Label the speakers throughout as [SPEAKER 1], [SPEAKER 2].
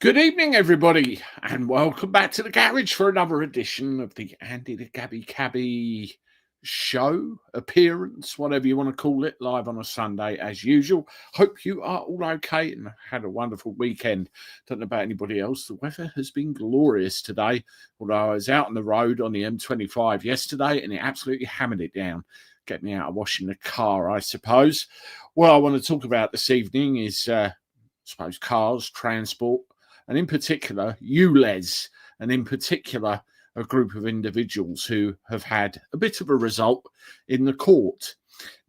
[SPEAKER 1] Good evening, everybody, and welcome back to the garage for another edition of the Andy the Gabby Cabby show, appearance, whatever you want to call it, live on a Sunday as usual. Hope you are all okay and had a wonderful weekend. Don't know about anybody else. The weather has been glorious today, although I was out on the road on the M25 yesterday and it absolutely hammered it down. Get me out of washing the car, I suppose. What I want to talk about this evening is, I suppose, cars, transport, and in particular, ULEZ, and in particular, a group of individuals who have had a bit of a result in the court.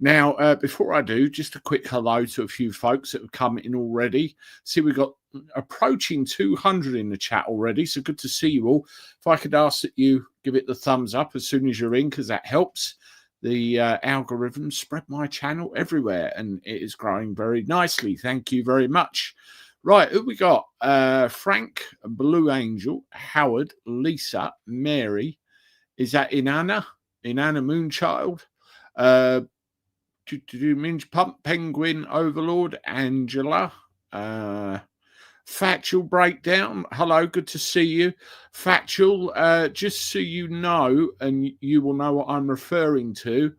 [SPEAKER 1] Now, before I do, just a quick hello to a few folks that have come in already. See, we've got approaching 200 in the chat already, so good to see you all. If I could ask that you give it the thumbs up as soon as you're in, because that helps the algorithm spread my channel everywhere, and it is growing very nicely. Thank you very much. Right, who we got? Frank, Blue Angel, Howard, Lisa, Mary. Is that Inanna? Inanna Moonchild? Minge Pump, Penguin Overlord, Angela. Factual Breakdown. Hello, good to see you. Factual, just so you know, and you will know what I'm referring to,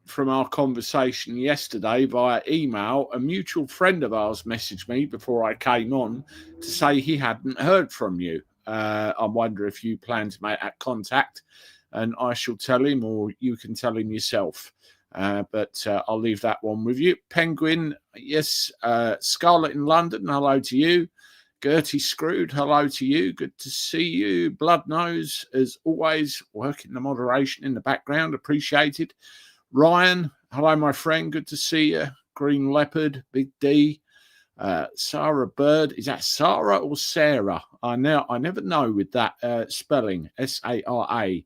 [SPEAKER 1] from our conversation yesterday via email, a mutual friend of ours messaged me before I came on to say he hadn't heard from you. I wonder if you plan to make that contact, and I shall tell him, or you can tell him yourself. But I'll leave that one with you. Penguin, yes. Scarlett in London, hello to you. Gertie Screwed, hello to you. Good to see you. Blood Nose, as always, working the moderation in the background, appreciated. Ryan, hello, my friend. Good to see you. Green Leopard, Big D. Sarah Bird. Is that Sarah or Sarah? I never know with that spelling. Sara.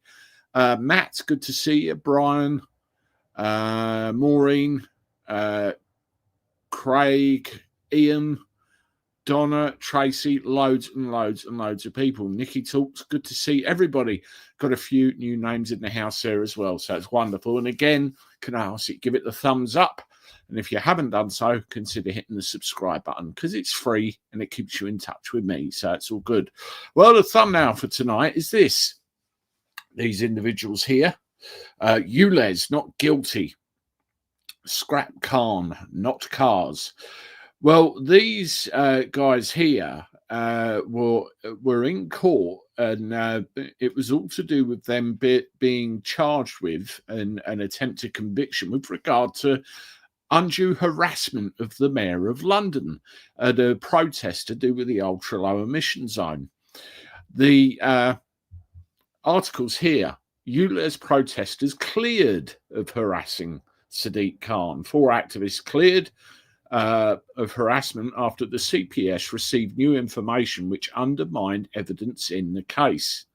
[SPEAKER 1] Matt, good to see you. Brian, Maureen, Craig, Ian, Donna, Tracy, loads and loads and loads of people. Nikki Talks, good to see everybody. Got a few new names in the house there as well, so it's wonderful. And again, can I ask you, give it the thumbs up. And if you haven't done so, consider hitting the subscribe button, because it's free and it keeps you in touch with me, so it's all good. Well, the thumbnail for tonight is this. These individuals here. ULEZ, not guilty. Scrap Khan, not cars. Well, these guys here were in court, and it was all to do with them being charged with an attempted conviction with regard to undue harassment of the Mayor of London at a protest to do with the ultra-low emission zone. The articles here, ULEZ protesters cleared of harassing Sadiq Khan. 4 activists cleared of harassment after the CPS received new information which undermined evidence in the case.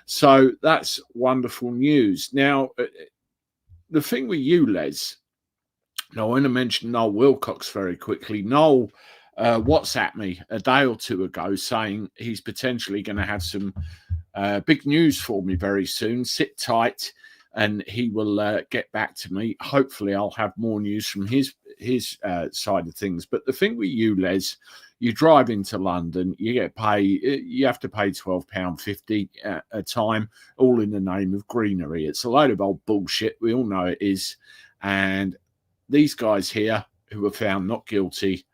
[SPEAKER 1] So that's wonderful news. Now, the thing with ULEZ, now I want to mention Noel Wilcox very quickly. Noel WhatsApped me a day or two ago saying he's potentially going to have some big news for me very soon. Sit tight, and he will get back to me. Hopefully, I'll have more news from his side of things. But the thing with ULEZ, you drive into London, you get paid. You have to pay £12.50 a time, all in the name of greenery. It's a load of old bullshit. We all know it is. And these guys here, who were found not guilty,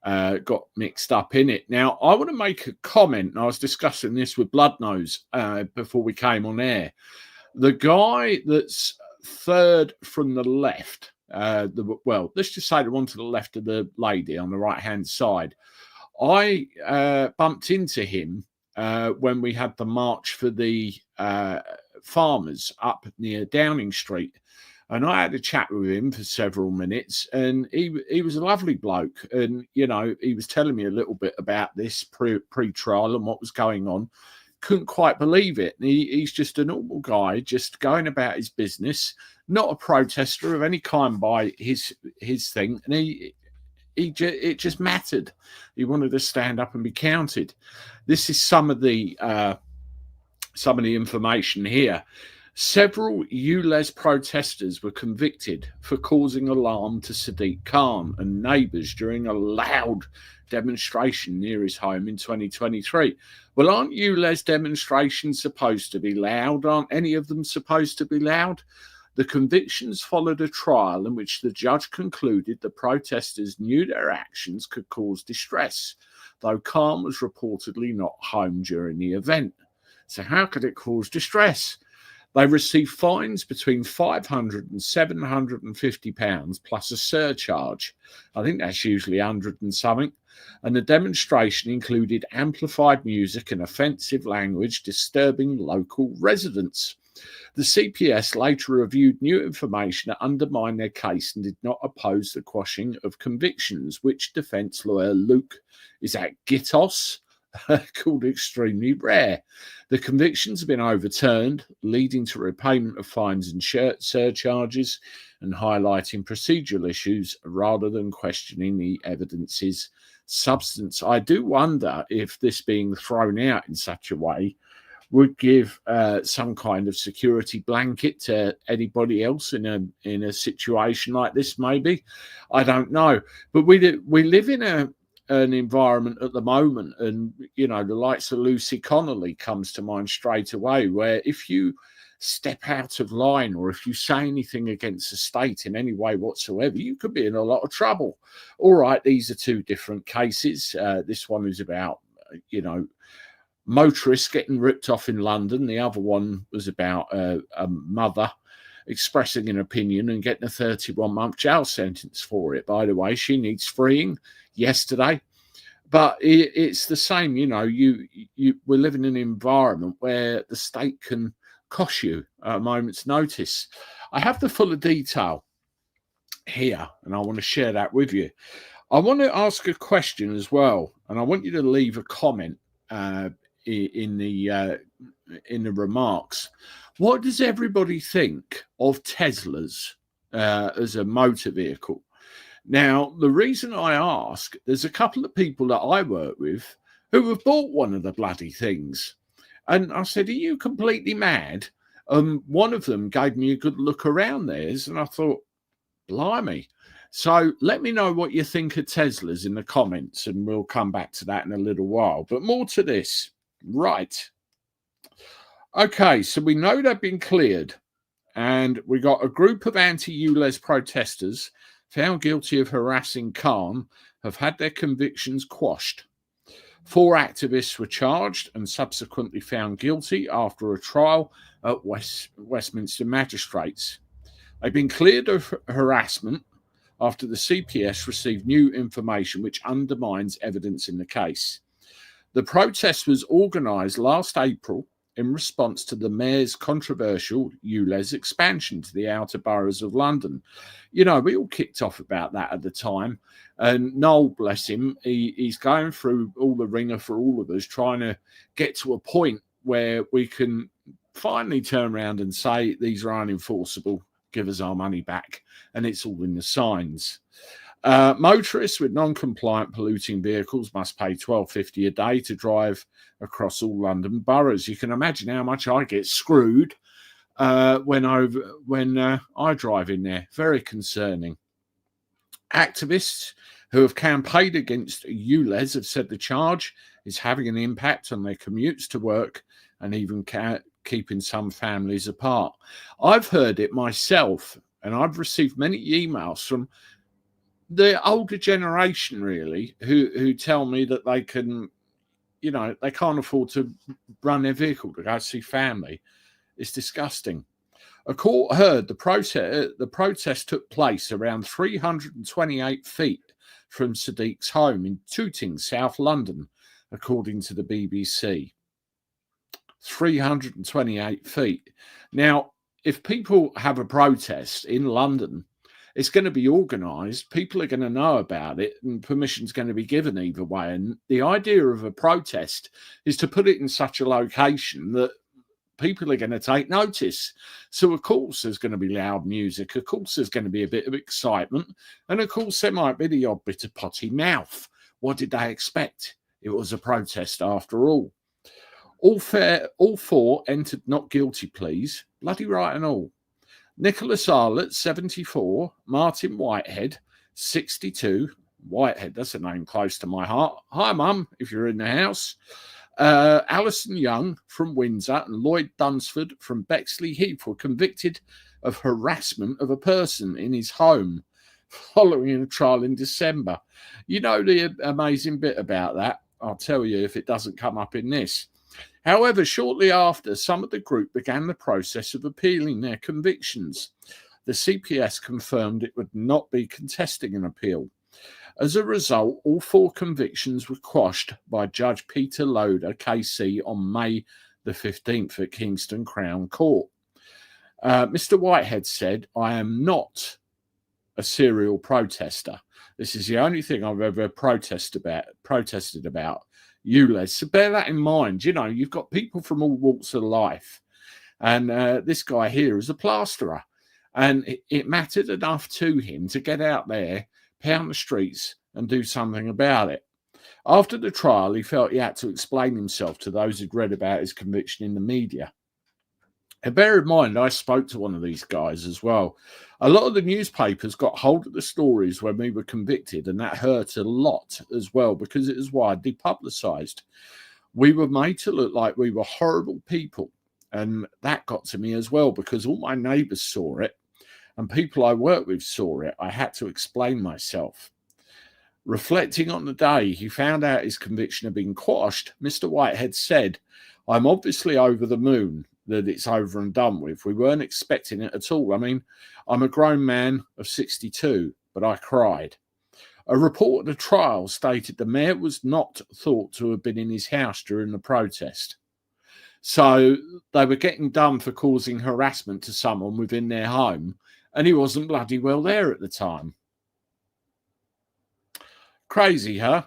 [SPEAKER 1] got mixed up in it. Now, I want to make a comment, and I was discussing this with Bloodnose before we came on air. The guy that's third from the left, let's just say the one to the left of the lady on the right-hand side, I bumped into him when we had the march for the farmers up near Downing Street. And I had a chat with him for several minutes, and he was a lovely bloke. And, you know, he was telling me a little bit about this pre-trial and what was going on. Couldn't quite believe it. He's just a normal guy, just going about his business, not a protester of any kind by his thing. And it just mattered. He wanted to stand up and be counted. This is some of the information here. Several ULEZ protesters were convicted for causing alarm to Sadiq Khan and neighbours during a loud demonstration near his home in 2023. Well, aren't ULEZ demonstrations supposed to be loud? Aren't any of them supposed to be loud? The convictions followed a trial in which the judge concluded the protesters knew their actions could cause distress, though Khan was reportedly not home during the event. So how could it cause distress? They receive fines between £500 and £750 plus a surcharge. I think that's usually 100 and something. And the demonstration included amplified music and offensive language disturbing local residents. The CPS later reviewed new information that undermined their case and did not oppose the quashing of convictions, which defence lawyer Luke is at Gitos called extremely rare. The convictions have been overturned, leading to repayment of fines and surcharges and highlighting procedural issues rather than questioning the evidence's substance. I do wonder if this being thrown out in such a way would give some kind of security blanket to anybody else in a situation like this. Maybe, I don't know, but we live in an environment at the moment, and the likes of Lucy Connolly comes to mind straight away, where if you step out of line or if you say anything against the state in any way whatsoever, you could be in a lot of trouble. All right, these are two different cases. This one is about motorists getting ripped off in London. The other one was about a mother expressing an opinion and getting a 31-month jail sentence for it. By the way, she needs freeing yesterday. But it's the same, we're living in an environment where the state can cost you at a moment's notice. I have the fuller detail here, and I want to share that with you. I want to ask a question as well, and I want you to leave a comment in the remarks. What does everybody think of Teslas as a motor vehicle? Now, the reason I ask, there's a couple of people that I work with who have bought one of the bloody things. And I said, are you completely mad? One of them gave me a good look around theirs, and I thought, blimey. So let me know what you think of Teslas in the comments, and we'll come back to that in a little while. But more to this. Right. Okay, so we know they've been cleared, and we got a group of anti-ULEZ protesters found guilty of harassing Khan have had their convictions quashed. 4 activists were charged and subsequently found guilty after a trial at Westminster Magistrates. They've been cleared of harassment after the CPS received new information which undermines evidence in the case. The protest was organised last April in response to the Mayor's controversial ULEZ expansion to the outer boroughs of London. We all kicked off about that at the time. And Noel, bless him, he's going through all the ringer for all of us, trying to get to a point where we can finally turn around and say these are unenforceable, give us our money back, and it's all in the signs. Motorists with non-compliant polluting vehicles must pay £12.50 a day to drive across all London boroughs. You can imagine how much I get screwed when I drive in there. Very concerning. Activists who have campaigned against ULEZ have said the charge is having an impact on their commutes to work and even keeping some families apart. I've heard it myself, and I've received many emails from the older generation, really, who tell me that they can, they can't afford to run their vehicle to go see family. It's disgusting. A court heard the protest took place around 328 feet from Sadiq's home in Tooting, South London, according to the BBC. 328 feet. Now, if people have a protest in London, it's going to be organised, people are going to know about it, and permission's going to be given either way. And the idea of a protest is to put it in such a location that people are going to take notice. So, of course, there's going to be loud music. Of course, there's going to be a bit of excitement. And, of course, there might be the odd bit of potty mouth. What did they expect? It was a protest after all. All four entered not guilty pleas, bloody right and all. Nicholas Arlett, 74, Martin Whitehead, 62. Whitehead, that's a name close to my heart. Hi, Mum, if you're in the house. Alison Young from Windsor and Lloyd Dunsford from Bexley Heath were convicted of harassment of a person in his home following a trial in December. You know the amazing bit about that? I'll tell you if it doesn't come up in this. However, shortly after, some of the group began the process of appealing their convictions. The CPS confirmed it would not be contesting an appeal. As a result, all four convictions were quashed by Judge Peter Loader, KC, on May the 15th at Kingston Crown Court. Mr. Whitehead said, "I am not a serial protester. This is the only thing I've ever protested about. ULEZ." So bear that in mind. You know, you've got people from all walks of life. And this guy here is a plasterer. And it mattered enough to him to get out there, pound the streets, and do something about it. After the trial, he felt he had to explain himself to those who'd read about his conviction in the media. And bear in mind, I spoke to one of these guys as well. A lot of the newspapers got hold of the stories when we were convicted, and that hurt a lot as well because it was widely publicised. We were made to look like we were horrible people, and that got to me as well because all my neighbours saw it and people I worked with saw it. I had to explain myself. Reflecting on the day he found out his conviction had been quashed, Mr. Whitehead said, "I'm obviously over the moon that it's over and done with. We weren't expecting it at all. I mean, I'm a grown man of 62, but I cried." A report of the trial stated the mayor was not thought to have been in his house during the protest. So they were getting done for causing harassment to someone within their home, and he wasn't bloody well there at the time. Crazy, huh?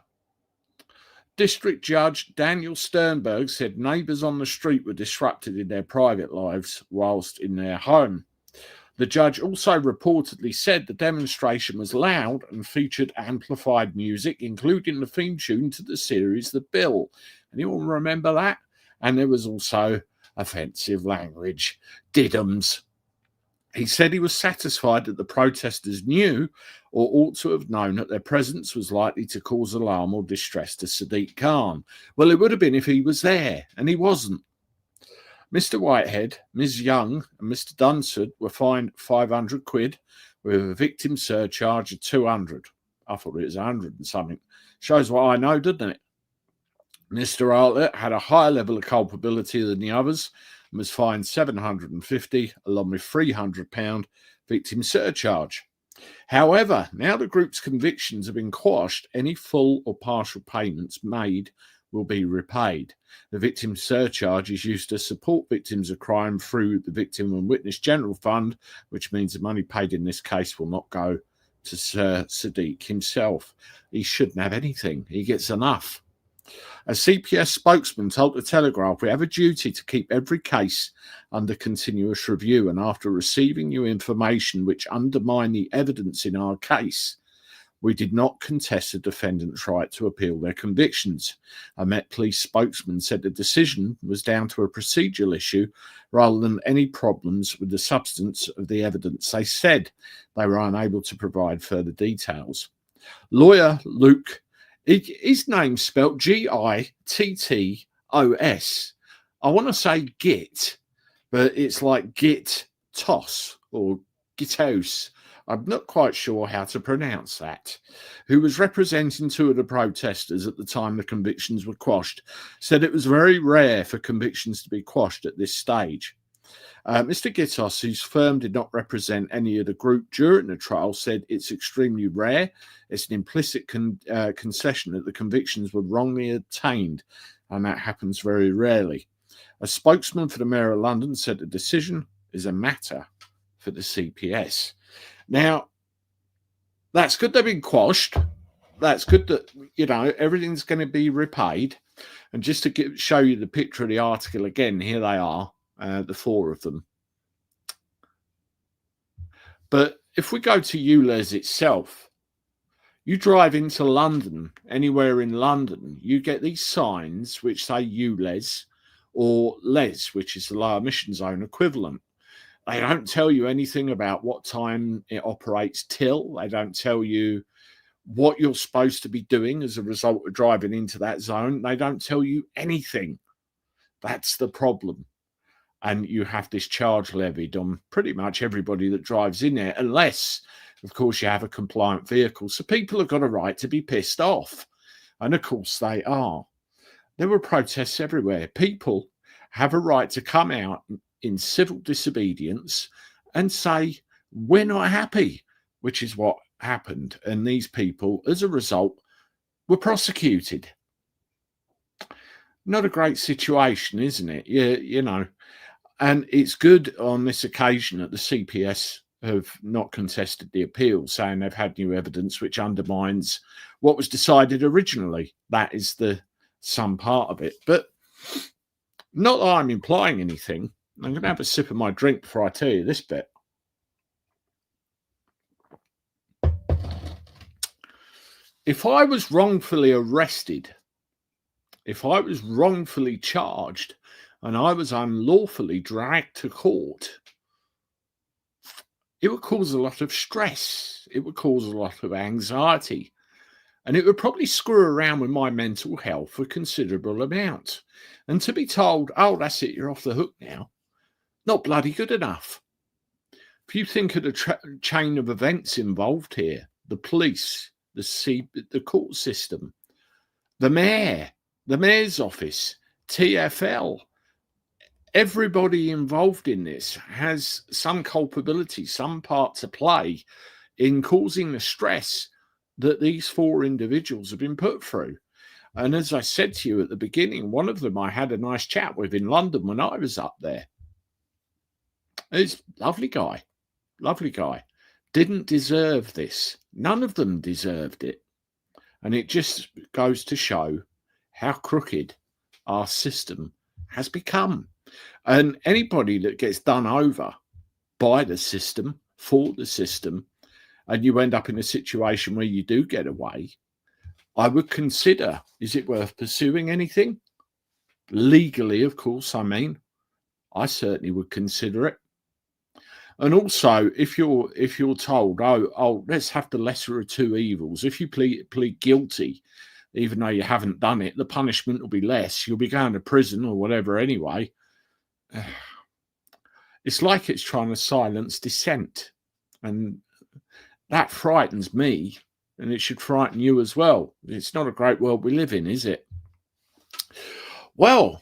[SPEAKER 1] District Judge Daniel Sternberg said neighbours on the street were disrupted in their private lives whilst in their home. The judge also reportedly said the demonstration was loud and featured amplified music, including the theme tune to the series The Bill. Anyone remember that? And there was also offensive language, diddums. He said he was satisfied that the protesters knew or ought to have known that their presence was likely to cause alarm or distress to Sadiq Khan. Well, it would have been if he was there, and he wasn't. Mr. Whitehead, Ms. Young, and Mr. Dunsford were fined 500 quid with a victim surcharge of 200. I thought it was 100 and something. Shows what I know, doesn't it? Mr. Arlett had a higher level of culpability than the others and was fined 750 along with £300 victim surcharge. However, now the group's convictions have been quashed, any full or partial payments made will be repaid. The victim surcharge is used to support victims of crime through the Victim and Witness General Fund, which means the money paid in this case will not go to Sir Sadiq himself. He shouldn't have anything. He gets enough. A CPS spokesman told the Telegraph, "We have a duty to keep every case under continuous review, and after receiving new information which undermine the evidence in our case, we did not contest the defendant's right to appeal their convictions." A Met Police spokesman said the decision was down to a procedural issue rather than any problems with the substance of the evidence. They said they were unable to provide further details. Lawyer Luke, his name's spelt Gittos. I want to say Git, but it's like Git Toss or Gittos. I'm not quite sure how to pronounce that. Who was representing two of the protesters at the time the convictions were quashed, said it was very rare for convictions to be quashed at this stage. Mr. Gittos, whose firm did not represent any of the group during the trial, said it's extremely rare. It's an implicit concession that the convictions were wrongly obtained, and that happens very rarely. A spokesman for the Mayor of London said the decision is a matter for the CPS. Now, that's good they've been quashed. That's good that, you know, everything's going to be repaid. And just to show you the picture of the article again, here they are. The four of them. But if we go to ULEZ itself, you drive into London, anywhere in London, you get these signs which say ULEZ or LEZ, which is the low emission zone equivalent. They don't tell you anything about what time it operates till. They don't tell you what you're supposed to be doing as a result of driving into that zone. They don't tell you anything. That's the problem. And you have this charge levied on pretty much everybody that drives in there, unless, of course, you have a compliant vehicle. So people have got a right to be pissed off. And, of course, they are. There were protests everywhere. People have a right to come out in civil disobedience and say, we're not happy, which is what happened. And these people, as a result, were prosecuted. Not a great situation, isn't it? You know. And it's good on this occasion that the CPS have not contested the appeal, saying they've had new evidence which undermines what was decided originally. That is some part of it. But not that I'm implying anything. I'm going to have a sip of my drink before I tell you this bit. If I was wrongfully arrested, if I was wrongfully charged, and I was unlawfully dragged to court, it would cause a lot of stress. It would cause a lot of anxiety. And it would probably screw around with my mental health a considerable amount. And to be told, oh, that's it, you're off the hook now, not bloody good enough. If you think of the chain of events involved here, the police, the court system, the mayor's office, TfL, everybody involved in this has some culpability, some part to play in causing the stress that these four individuals have been put through. And as I said to you at the beginning, one of them I had a nice chat with in London when I was up there. He's a lovely guy. Didn't deserve this. None of them deserved it. And it just goes to show how crooked our system has become. And anybody that gets done over by the system, for the system, and you end up in a situation where you do get away, I would consider, is it worth pursuing anything? Legally, of course, I mean. I certainly would consider it. And also, if you're told, oh, let's have the lesser of two evils. If you plead guilty, even though you haven't done it, the punishment will be less. You'll be going to prison or whatever anyway. It's like it's trying to silence dissent. And that frightens me, and it should frighten you as well. It's not a great world we live in, is it? Well,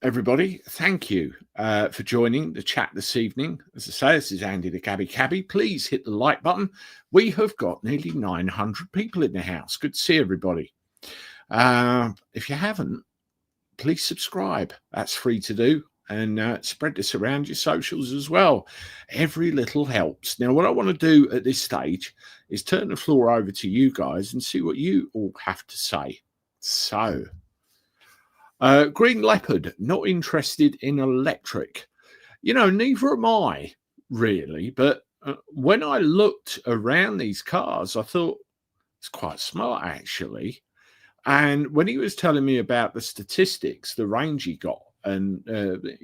[SPEAKER 1] everybody, thank you for joining the chat this evening. As I say, this is Andy the Cabbie. Please hit the like button. We have got nearly 900 people in the house. Good to see everybody. If you haven't, please subscribe. That's free to do. And spread this around your socials as well. Every little helps. Now, what I want to do at this stage is turn the floor over to you guys and see what you all have to say. So, Green Leopard, not interested in electric. You know, neither am I, really. But when I looked around these cars, I thought, it's quite smart, actually. And when he was telling me about the statistics, the range he got, and,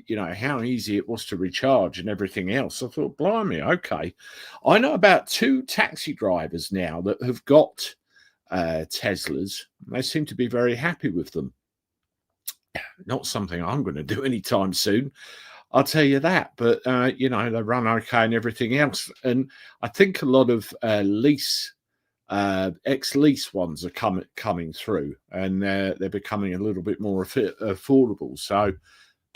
[SPEAKER 1] you know, how easy it was to recharge and everything else, I thought, blimey, okay. I know about 2 taxi drivers now that have got Teslas. They seem to be very happy with them. Not something I'm going to do anytime soon, I'll tell you that. But, you know, they run okay and everything else. And I think a lot of ex-lease ones are coming through, and they're becoming a little bit more affordable. So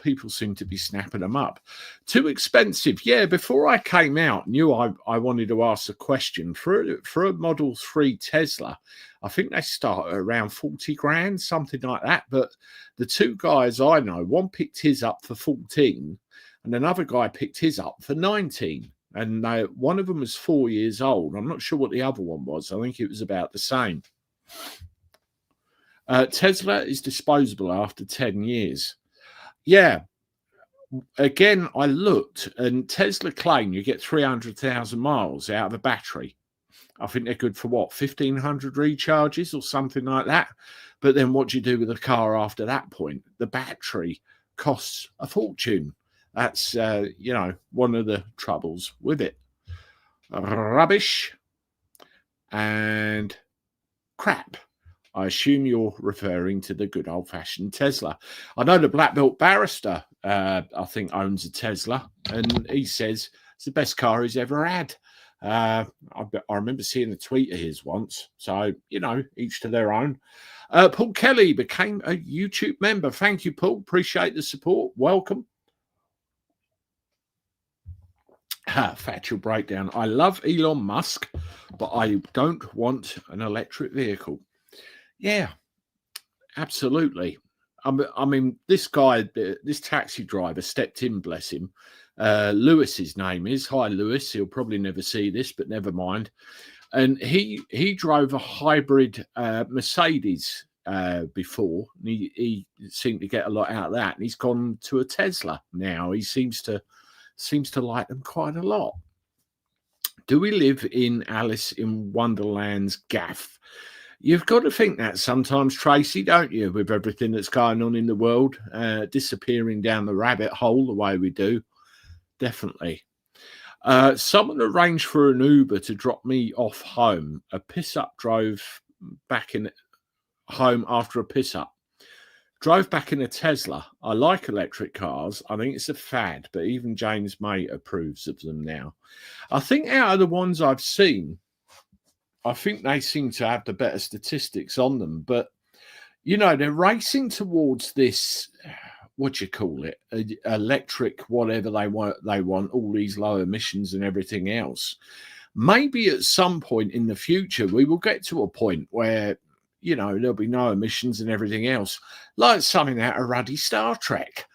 [SPEAKER 1] people seem to be snapping them up. Too expensive. Yeah, before I came out, knew I wanted to ask a question. For a Model 3 Tesla, I think they start at around 40 grand, something like that. But the 2 guys I know, one picked his up for 14 and another guy picked his up for 19. And one of them was 4 years old. I'm not sure what the other one was. I think it was about the same. Tesla is disposable after 10 years. Yeah. Again, I looked, and Tesla claim you get 300,000 miles out of a battery. I think they're good for, 1,500 recharges or something like that. But then what do you do with the car after that point? The battery costs a fortune. That's, one of the troubles with it. Rubbish and crap. I assume you're referring to the good old-fashioned Tesla. I know the black belt barrister, I think, owns a Tesla, and he says it's the best car he's ever had. I remember seeing a tweet of his once. So, each to their own. Paul Kelly became a YouTube member. Thank you, Paul. Appreciate the support. Welcome. Factual breakdown. I love Elon Musk, but I don't want an electric vehicle. Yeah, absolutely. I mean, this guy, this taxi driver stepped in, bless him. Lewis, his name is. Hi, Lewis. He'll probably never see this, but never mind. And he drove a hybrid Mercedes before. And he seemed to get a lot out of that. And he's gone to a Tesla now. He seems to like them quite a lot. Do we live in Alice in Wonderland's gaff? You've got to think that sometimes, Tracy, don't you, with everything that's going on in the world, disappearing down the rabbit hole the way we do. Definitely. Someone arranged for an Uber to drop me off home. A piss-up drove back in home after a piss-up. Drove back in a Tesla. I like electric cars. I think it's a fad, but even James May approves of them now. I think out of the ones I've seen, I think they seem to have the better statistics on them. But, they're racing towards this, what do you call it, electric, whatever they want, all these low emissions and everything else. Maybe at some point in the future, we will get to a point where, there'll be no emissions and everything else, like something out of ruddy Star Trek.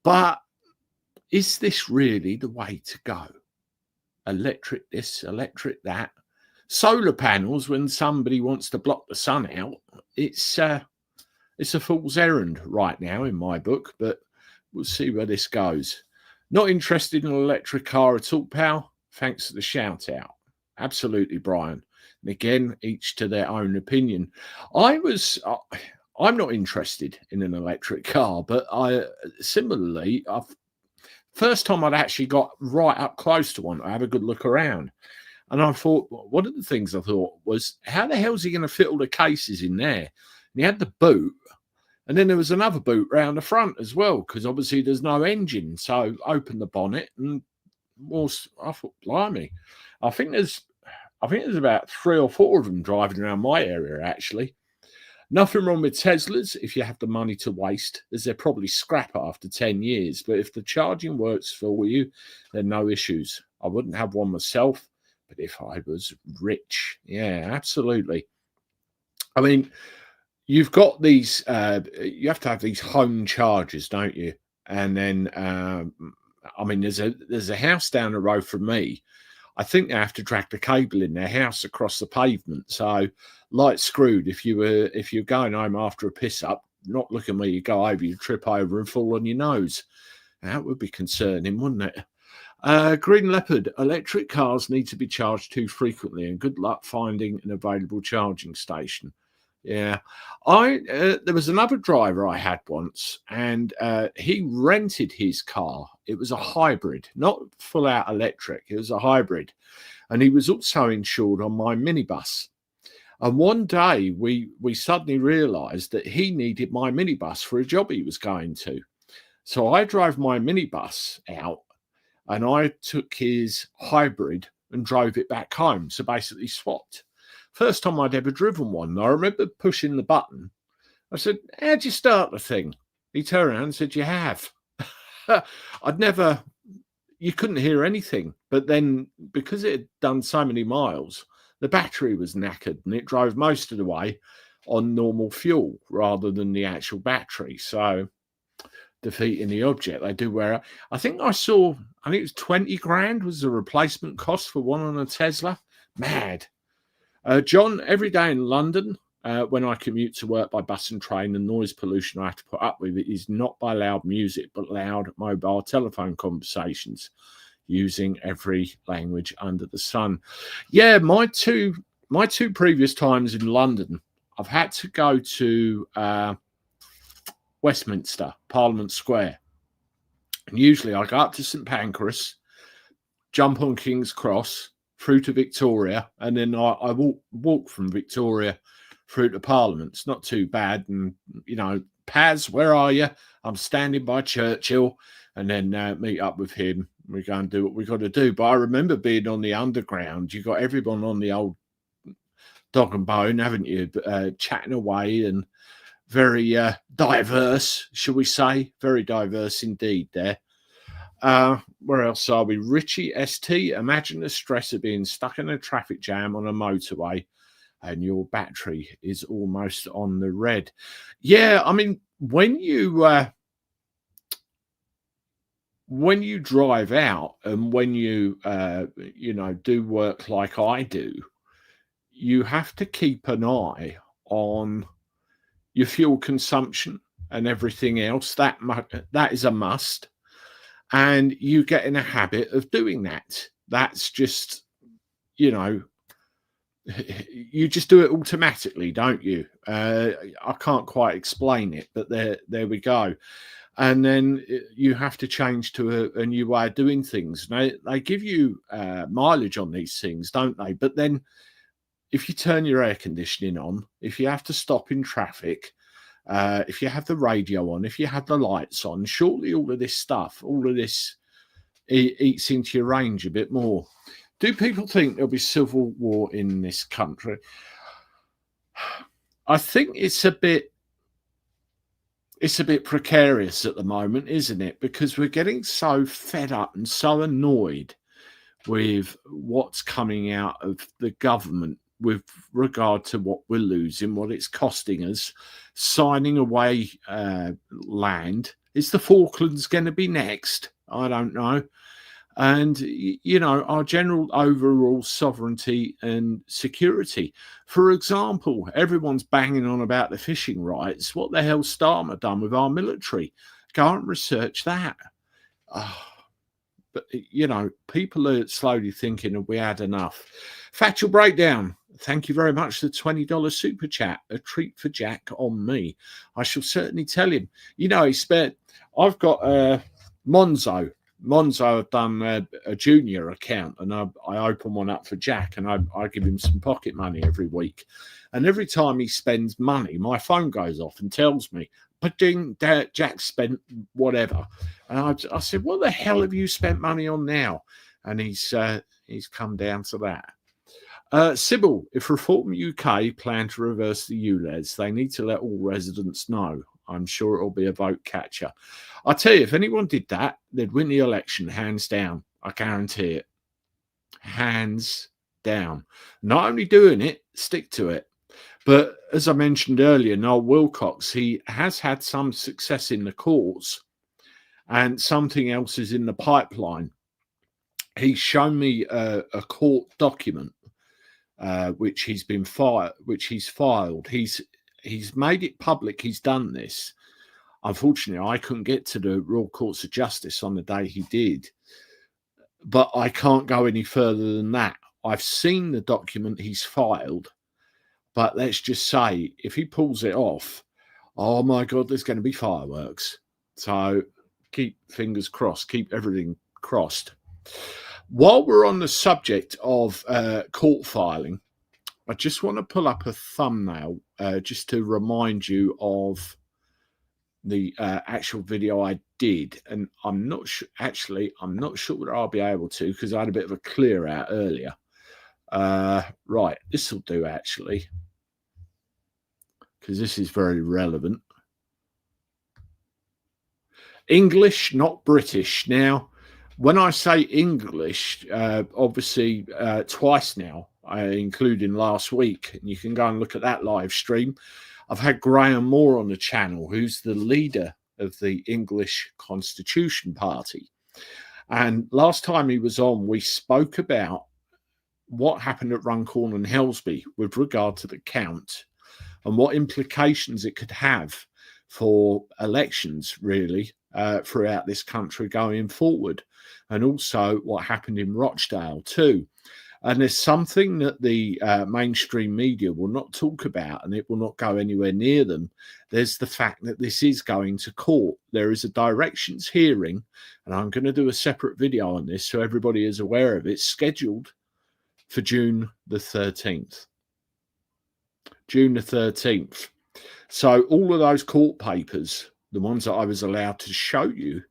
[SPEAKER 1] But is this really the way to go? Electric this, electric that. Solar panels, when somebody wants to block the sun out, it's a fool's errand right now in my book, but we'll see where this goes. Not interested in an electric car at all, pal? Thanks for the shout out. Absolutely, Brian. And again, each to their own opinion. I'm not interested in an electric car, but first time I'd actually got right up close to one, I have a good look around. And I thought, one of the things I thought was, how the hell is he going to fit all the cases in there? And he had the boot, and then there was another boot round the front as well, because obviously there's no engine. So open the bonnet, and I thought, blimey, I think there's about 3 or 4 of them driving around my area, actually. Nothing wrong with Teslas if you have the money to waste, as they're probably scrap after 10 years. But if the charging works for you, then no issues. I wouldn't have one myself. But if I was rich, yeah, absolutely. I mean, you've got these, you have to have these home chargers, don't you? And then, there's a house down the road from me. I think they have to drag the cable in their house across the pavement. So, light screwed, if you're going home after a piss up, not looking where you go over, you trip over and fall on your nose. That would be concerning, wouldn't it? Green Leopard, electric cars need to be charged too frequently, and good luck finding an available charging station. Yeah, there was another driver I had once, and he rented his car. It was a hybrid, not full out electric. It was a hybrid, and he was also insured on my minibus. And one day we suddenly realised that he needed my minibus for a job he was going to. So I drove my minibus out, and I took his hybrid and drove it back home. So basically swapped. First time I'd ever driven one. And I remember pushing the button. I said, how'd you start the thing? He turned around and said, you have. You couldn't hear anything. But then because it had done so many miles, the battery was knackered and it drove most of the way on normal fuel rather than the actual battery. So defeating the object, they do wear out. I think it was 20 grand was the replacement cost for one on a Tesla. Mad. John, every day in London, when I commute to work by bus and train, the noise pollution I have to put up with it is not by loud music, but loud mobile telephone conversations using every language under the sun. Yeah, my two previous times in London, I've had to go to Westminster, Parliament Square. And usually I go up to St Pancras, jump on King's Cross, through to Victoria, and then I walk from Victoria through to Parliament. It's not too bad. And, you know, Paz, where are you? I'm standing by Churchill, and then meet up with him. We go and do what we got to do. But I remember being on the Underground. You got everyone on the old dog and bone, haven't you? Chatting away, and very diverse, shall we say? Very diverse indeed there. Where else are we? Richie ST, imagine the stress of being stuck in a traffic jam on a motorway and your battery is almost on the red. Yeah, I mean, when you drive out and when you do work like I do, you have to keep an eye on your fuel consumption and everything else. That is a must. And you get in a habit of doing that. That's just, you know, you just do it automatically, don't you? I can't quite explain it, but there we go. And then you have to change to a new way of doing things. Now, they give you mileage on these things, don't they? But then if you turn your air conditioning on, if you have to stop in traffic, if you have the radio on, if you have the lights on, surely all of this eats into your range a bit more. Do people think there'll be civil war in this country? I think it's a bit precarious at the moment, isn't it? Because we're getting so fed up and so annoyed with what's coming out of the government with regard to what we're losing, what it's costing us, signing away land. Is the Falklands going to be next? I don't know. And, you know, our general overall sovereignty and security. For example, everyone's banging on about the fishing rights. What the hell Starmer done with our military? Go and research that. But, you know, people are slowly thinking that we had enough. Factual Breakdown. Thank you very much for the $20 super chat. A treat for Jack on me. I shall certainly tell him. You know, I've got Monzo. I've done a junior account, and I open one up for Jack, and I give him some pocket money every week. And every time he spends money, my phone goes off and tells me, but ding, Jack spent whatever. And I said, what the hell have you spent money on now? And he's come down to that. Sybil, if Reform UK plan to reverse the ULEZ, they need to let all residents know. I'm sure it'll be a vote catcher. I tell you, if anyone did that, they'd win the election, hands down. I guarantee it. Hands down. Not only doing it, stick to it. But as I mentioned earlier, Noel Wilcox, he has had some success in the courts, and something else is in the pipeline. He's shown me a court document which he's filed. He's made it public. He's done this. Unfortunately, I couldn't get to the Royal Courts of Justice on the day he did, but I can't go any further than that. I've seen the document he's filed, but let's just say if he pulls it off, oh my God, there's going to be fireworks. So keep fingers crossed, keep everything crossed. While we're on the subject of court filing, I just want to pull up a thumbnail just to remind you of the actual video I did. And I'm not sure that I'll be able to, because I had a bit of a clear out earlier. Right, this will do actually, because this is very relevant. English, not British. Now, when I say English, obviously twice now, including last week, and you can go and look at that live stream. I've had Graham Moore on the channel, who's the leader of the English Constitution Party. And last time he was on, we spoke about what happened at Runcorn and Helsby with regard to the count and what implications it could have for elections, really, throughout this country going forward. And also what happened in Rochdale too. And there's something that the mainstream media will not talk about, and it will not go anywhere near them. There's the fact that this is going to court. There is a directions hearing, and I'm going to do a separate video on this so everybody is aware of it, scheduled for June the 13th. June the 13th. So all of those court papers, the ones that I was allowed to show you,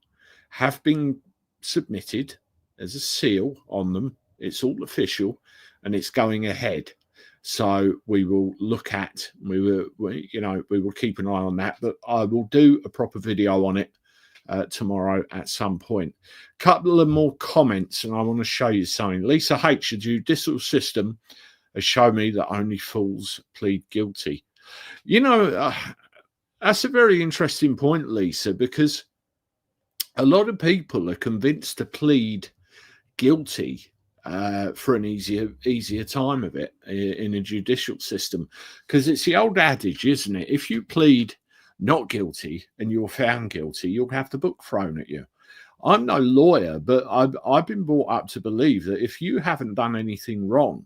[SPEAKER 1] have been submitted. There's a seal on them. It's all official, and it's going ahead. So we will look at, we will keep an eye on that. But I will do a proper video on it tomorrow at some point. Couple of more comments, and I want to show you something. Lisa H, the judicial system has shown me that only fools plead guilty. You know, that's a very interesting point, Lisa, because a lot of people are convinced to plead guilty for an easier time of it in a judicial system, because it's the old adage, isn't it? If you plead not guilty and you're found guilty, you'll have the book thrown at you. I'm no lawyer, but I've been brought up to believe that if you haven't done anything wrong,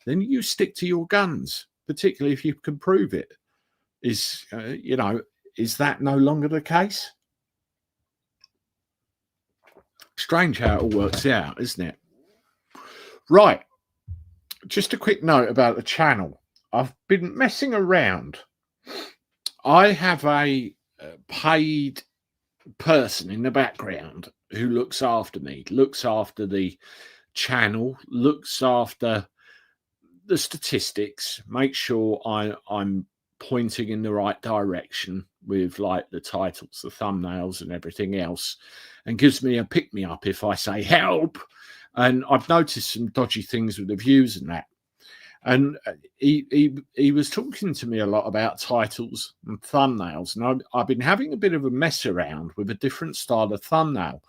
[SPEAKER 1] then you stick to your guns, particularly if you can prove it. Is that no longer the case? Strange how it all works out, isn't it? Right, just a quick note about the channel. I've been messing around. I have a paid person in the background who looks after me, looks after the channel, looks after the statistics, make sure I'm pointing in the right direction with like the titles, the thumbnails and everything else, and gives me a pick-me-up if I say help. And I've noticed some dodgy things with the views and that. And he was talking to me a lot about titles and thumbnails. And I've been having a bit of a mess around with a different style of thumbnail,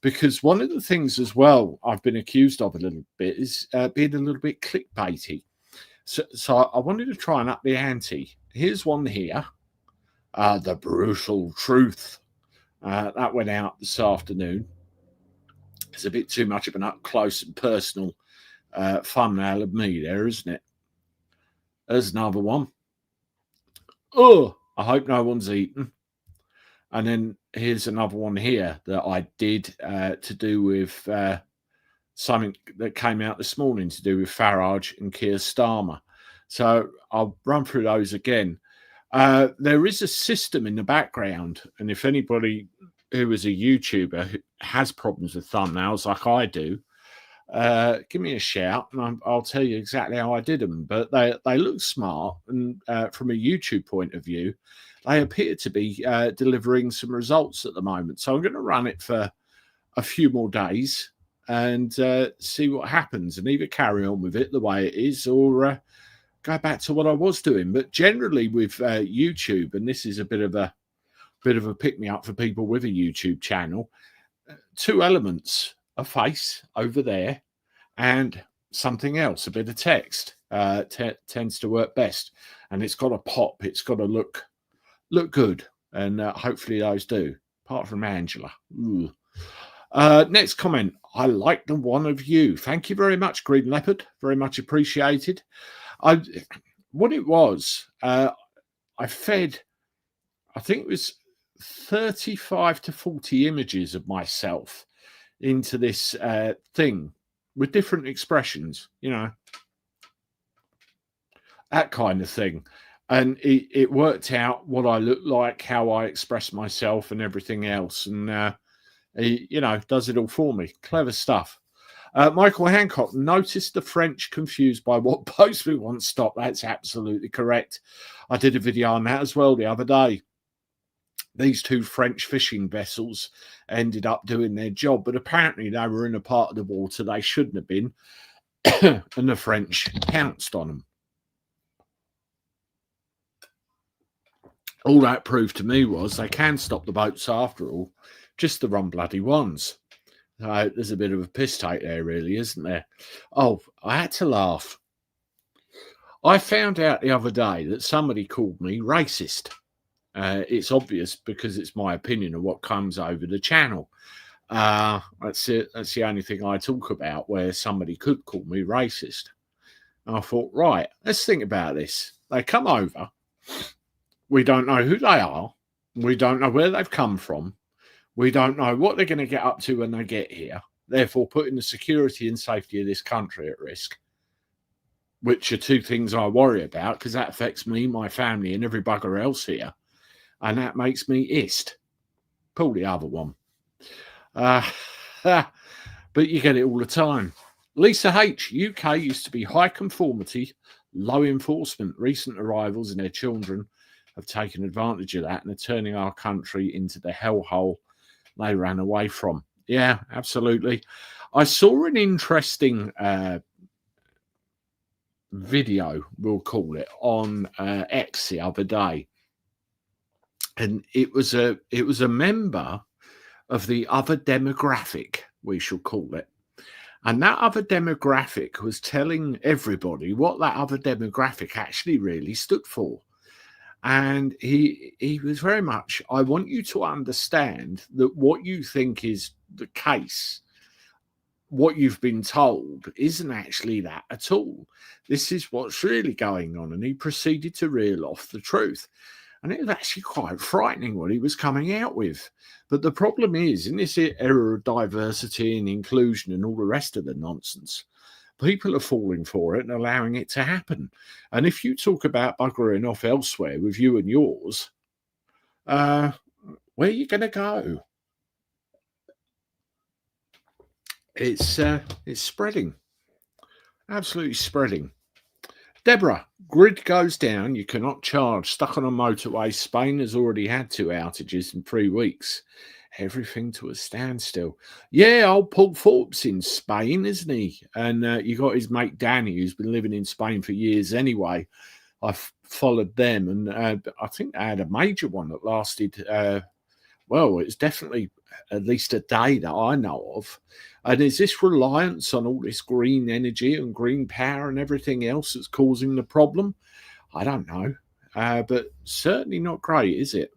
[SPEAKER 1] because one of the things as well I've been accused of a little bit is being a little bit clickbaity. So I wanted to try and up the ante. Here's one here, The Brutal Truth. That went out this afternoon. It's a bit too much of an up-close and personal thumbnail of me there, isn't it? There's another one. Oh, I hope no one's eaten. And then here's another one here that I did to do with something that came out this morning to do with Farage and Keir Starmer. So I'll run through those again. There is a system in the background, and if anybody who is a YouTuber who has problems with thumbnails like I do, give me a shout and I'll tell you exactly how I did them. But they look smart, and from a YouTube point of view, they appear to be delivering some results at the moment. So I'm going to run it for a few more days and see what happens, and either carry on with it the way it is or go back to what I was doing. But generally with YouTube, and this is a bit of a pick-me-up for people with a YouTube channel, two elements: a face over there and something else, a bit of text tends to work best. And it's got to pop, it's got to look good, and hopefully those do, apart from Angela. Next comment: I like the one of you. Thank you very much, Green Leopard, very much appreciated. What it was, I fed, I think it was 35 to 40 images of myself into this thing with different expressions, you know, that kind of thing. And it worked out what I look like, how I express myself and everything else. And, you know, does it all for me. Clever stuff. Michael Hancock: noticed the French confused by what post we want stop. That's absolutely correct. I did a video on that as well the other day. These two French fishing vessels ended up doing their job, but apparently they were in a part of the water they shouldn't have been, and the French pounced on them. All that proved to me was they can stop the boats after all, just the wrong bloody ones. There's a bit of a piss take there, really, isn't there? Oh, I had to laugh. I found out the other day that somebody called me racist. It's obvious because it's my opinion of what comes over the channel. That's it. That's the only thing I talk about where somebody could call me racist. And I thought, right, let's think about this. They come over. We don't know who they are. We don't know where they've come from. We don't know what they're going to get up to when they get here, therefore putting the security and safety of this country at risk, which are two things I worry about because that affects me, my family, and every bugger else here. And that makes me ist. Pull the other one. But you get it all the time. Lisa H. UK used to be high conformity, low enforcement. Recent arrivals and their children have taken advantage of that and are turning our country into the hellhole they ran away from. Yeah, absolutely. I saw an interesting video, we'll call it, on X the other day, and it was a member of the other demographic, we shall call it. And that other demographic was telling everybody what that other demographic actually really stood for. And he was very much, I want you to understand that what you think is the case, what you've been told, isn't actually that at all. This is what's really going on. And he proceeded to reel off the truth. And it was actually quite frightening what he was coming out with. But the problem is, in this era of diversity and inclusion and all the rest of the nonsense, people are falling for it and allowing it to happen. And if you talk about buggering off elsewhere with you and yours, where are you going to go? It's spreading, absolutely spreading. Deborah, grid goes down. You cannot charge. Stuck on a motorway. Spain has already had 2 outages in 3 weeks. Everything to a standstill. Yeah, old Paul Forbes in Spain, isn't he? And you got his mate Danny, who's been living in Spain for years anyway. I've followed them, and I think they had a major one that lasted, well, it's definitely at least a day that I know of. And is this reliance on all this green energy and green power and everything else that's causing the problem? I don't know, but certainly not great, is it?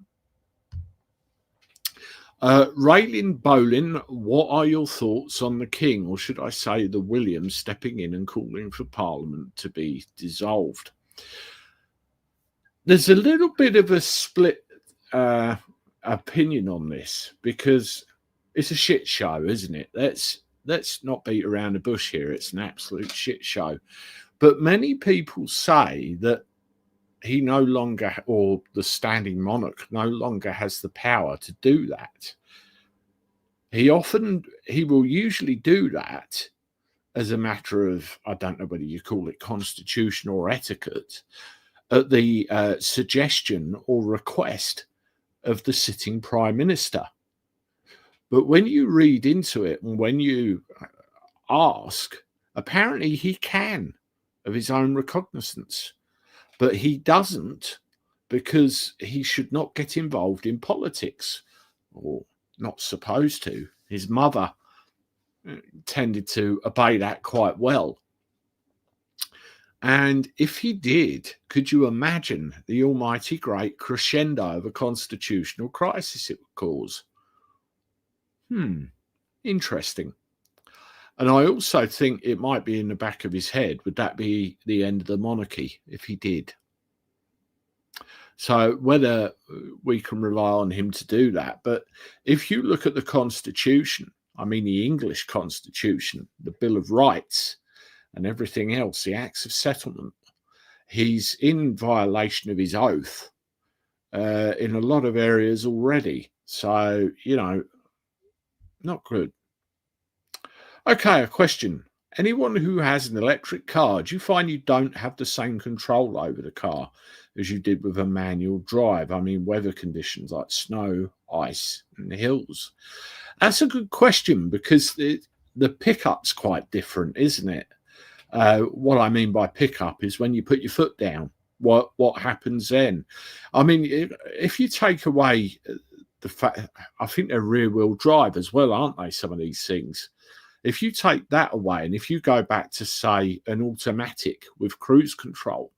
[SPEAKER 1] Raylin Bolin, what are your thoughts on the King, or should I say the William, stepping in and calling for Parliament to be dissolved? There's a little bit of a split opinion on this because it's a shit show, isn't it? Let's not beat around the bush here. It's an absolute shit show. But many people say that he no longer, or the standing monarch no longer has the power to do that. He will usually do that as a matter of, I don't know whether you call it constitution or etiquette, at the suggestion or request of the sitting prime minister. But when you read into it and when you ask, apparently he can of his own recognizance, but he doesn't because he should not get involved in politics, or not supposed to. His mother tended to obey that quite well. And if he did, could you imagine the almighty great crescendo of a constitutional crisis it would cause? Interesting. And I also think it might be in the back of his head. Would that be the end of the monarchy if he did? So whether we can rely on him to do that. But if you look at the Constitution, I mean the English Constitution, the Bill of Rights and everything else, the Acts of Settlement, he's in violation of his oath in a lot of areas already. So, not good. Okay, a question. Anyone who has an electric car, do you find you don't have the same control over the car as you did with a manual drive? I mean, weather conditions like snow, ice, and hills. That's a good question because the pickup's quite different, isn't it? What I mean by pickup is when you put your foot down, what happens then? I mean, if you take away the fact, I think they're rear-wheel drive as well, aren't they, some of these things? If you take that away and if you go back to, say, an automatic with cruise control,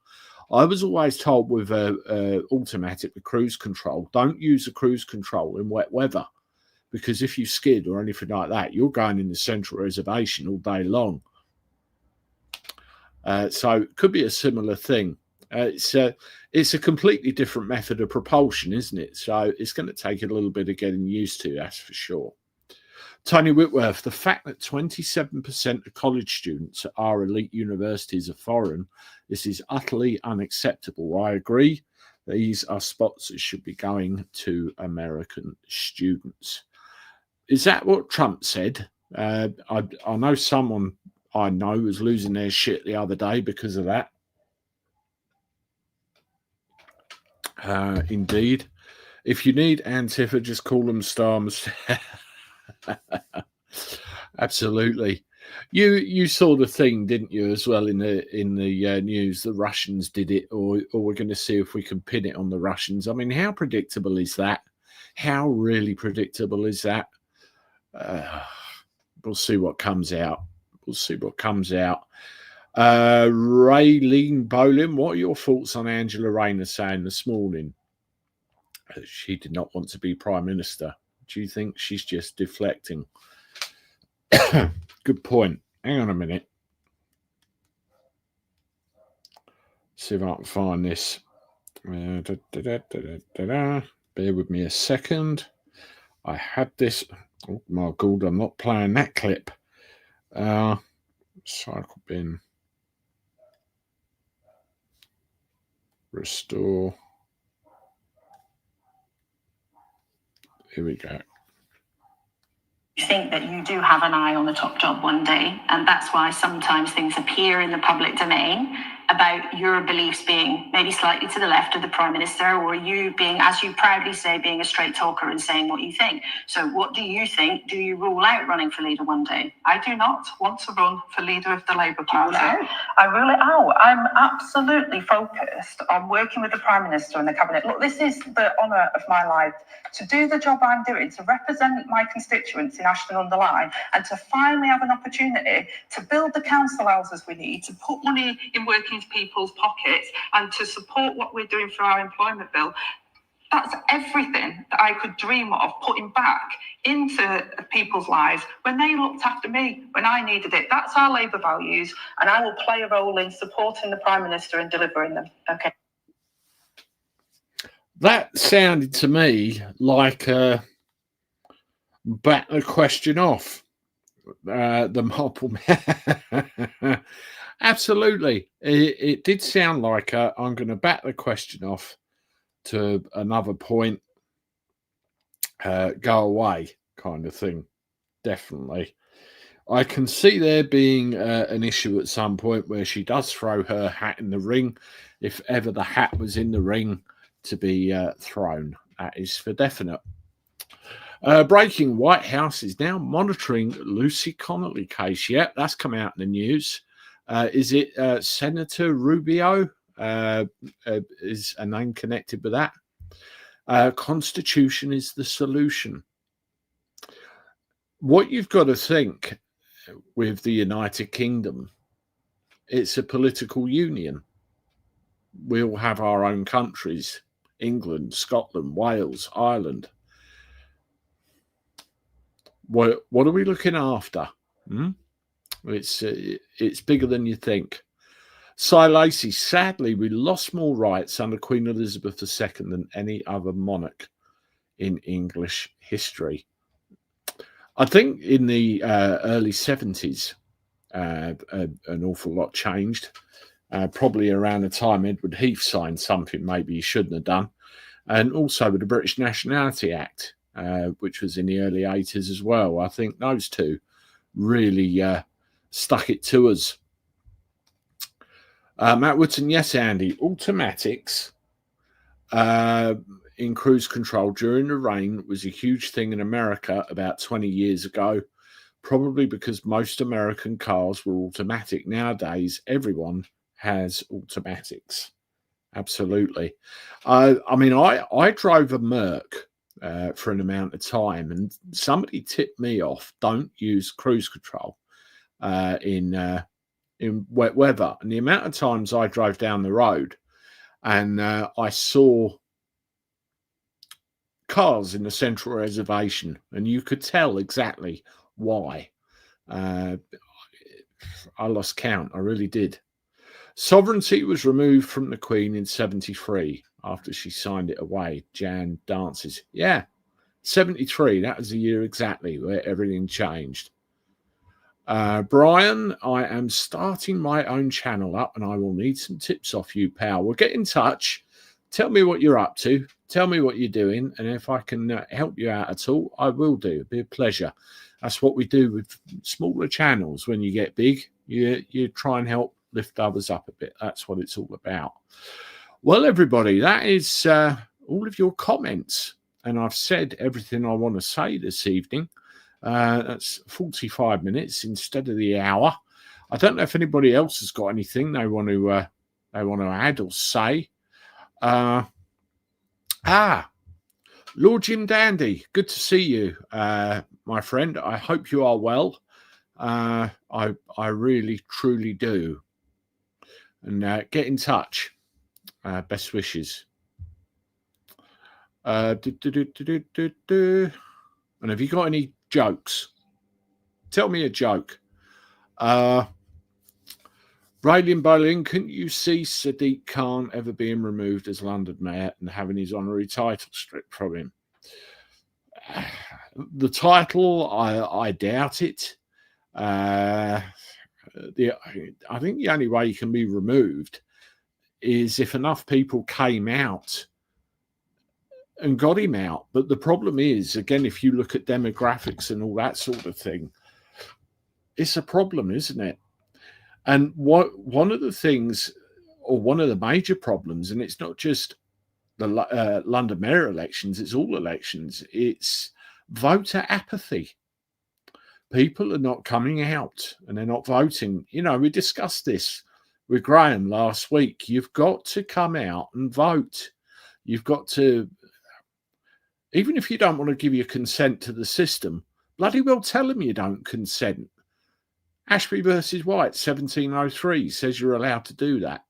[SPEAKER 1] I was always told with a automatic with cruise control, don't use a cruise control in wet weather because if you skid or anything like that, you're going in the central reservation all day long. So it could be a similar thing. It's a completely different method of propulsion, isn't it? So it's going to take a little bit of getting used to, that's for sure. Tony Whitworth, the fact that 27% of college students at our elite universities are foreign, this is utterly unacceptable. I agree. These are spots that should be going to American students. Is that what Trump said? I know someone I know was losing their shit the other day because of that. Indeed. If you need Antifa, just call them Storms. Absolutely. You saw the thing, didn't you, as well in the news? The Russians did it, or we're going to see if we can pin it on the Russians. I mean, how predictable is that? How really predictable is that? We'll see what comes out. We'll see what comes out. Raylene Bolin, what are your thoughts on Angela Rayner saying this morning she did not want to be Prime Minister? Do you think she's just deflecting? Good point. Hang on a minute. See if I can find this. Bear with me a second. I had this. Oh my God, I'm not playing that clip. Cycle bin. Restore. Here we go.
[SPEAKER 2] You think that you do have an eye on the top job one day, and that's why sometimes things appear in the public domain about your beliefs being maybe slightly to the left of the Prime Minister, or you being, as you proudly say, being a straight talker and saying what you think. So what do you think? Do you rule out running for leader one day?
[SPEAKER 3] I do not want to run for leader of the Labour Party. I rule it out. I'm absolutely focused on working with the Prime Minister and the Cabinet. Look, this is the honour of my life, to do the job I'm doing, to represent my constituents in Ashton-under-Lyne, and to finally have an opportunity to build the council houses we need, to put money in working people's pockets, and to support what we're doing for our employment bill. That's everything that I could dream of putting back into people's lives when they looked after me, when I needed it. That's our Labour values, and I will play a role in supporting the Prime Minister and delivering them. Okay.
[SPEAKER 1] That sounded to me like back the question off. The marble man. Absolutely. It did sound like I'm going to back the question off to another point, go away kind of thing. Definitely. I can see there being an issue at some point where she does throw her hat in the ring, if ever the hat was in the ring to be thrown. That is for definite. Breaking: White House is now monitoring Lucy Connolly case. Yep, that's come out in the news. Is it Senator Rubio? Is a name connected with that? Constitution is the solution. What you've got to think with the United Kingdom, it's a political union. We all have our own countries: England, Scotland, Wales, Ireland. What are we looking after? It's bigger than you think. Cy Lacey: sadly, we lost more rights under Queen Elizabeth II than any other monarch in English history. I think in the early 70s, an awful lot changed. Probably around the time Edward Heath signed something maybe he shouldn't have done. And also with the British Nationality Act, which was in the early 80s as well. I think those two really stuck it to us. Matt Woodson: yes, Andy, automatics in cruise control during the rain was a huge thing in America about 20 years ago, probably because most American cars were automatic. Nowadays, everyone has automatics. Absolutely. I mean, I drove a Merc for an amount of time, and somebody tipped me off: don't use cruise control in wet weather. And the amount of times I drove down the road and I saw cars in the central reservation, and you could tell exactly why. I lost count. I really did. Sovereignty was removed from the Queen in 73 after she signed it away. Jan dances. Yeah, 73. That was the year exactly where everything changed. Brian, I am starting my own channel up and I will need some tips off you, pal. Well, get in touch. Tell me what you're up to. Tell me what you're doing. And if I can help you out at all, I will do. It'll be a pleasure. That's what we do with smaller channels. When you get big, you try and help lift others up a bit. That's what it's all about. Well, everybody, that is all of your comments. And I've said everything I want to say this evening. That's 45 minutes instead of the hour. I don't know if anybody else has got anything they want to add or say. Lord Jim Dandy, good to see you, my friend. I hope you are well. I really, truly do. And get in touch. Best wishes. And have you got any jokes? Tell me a joke. Raylene Bowling, couldn't you see Sadiq Khan ever being removed as London Mayor and having his honorary title stripped from him? The title, I doubt it. I think the only way he can be removed is if enough people came out and got him out. But the problem is, again, if you look at demographics and all that sort of thing, it's a problem, isn't it? And one of the things, or one of the major problems, and it's not just the London mayor elections, it's all elections, it's voter apathy. People are not coming out and they're not voting. You know, we discussed this with Graham last week. You've got to come out and vote. You've got to, even if you don't want to give your consent to the system, bloody well tell them you don't consent. Ashby versus White, 1703, says you're allowed to do that.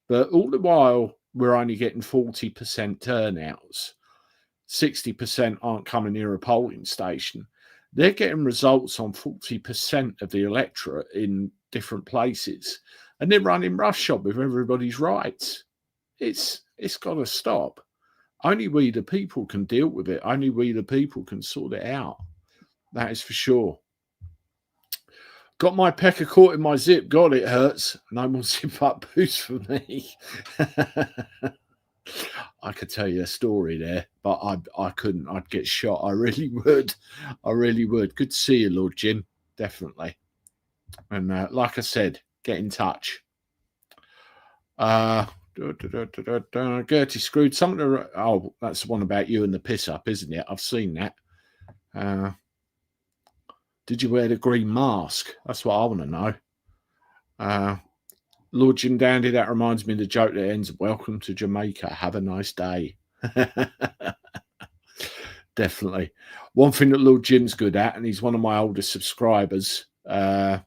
[SPEAKER 1] But all the while, we're only getting 40% turnouts. 60% aren't coming near a polling station. They're getting results on 40% of the electorate in different places. And they're running roughshod with everybody's rights. It's got to stop. Only we, the people, can deal with it. Only we, the people, can sort it out. That is for sure. Got my pecker caught in my zip. God, it hurts. No more zip-up boots for me. I could tell you a story there, but I couldn't. I'd get shot. I really would. I really would. Good to see you, Lord Jim. Definitely. And like I said, get in touch. Gertie Screwed. Oh, that's the one about you and the piss up, isn't it? I've seen that. Did you wear the green mask? That's what I want to know. Lord Jim Dandy, that reminds me of the joke that ends, welcome to Jamaica. Have a nice day. Definitely. One thing that Lord Jim's good at, and he's one of my oldest subscribers, not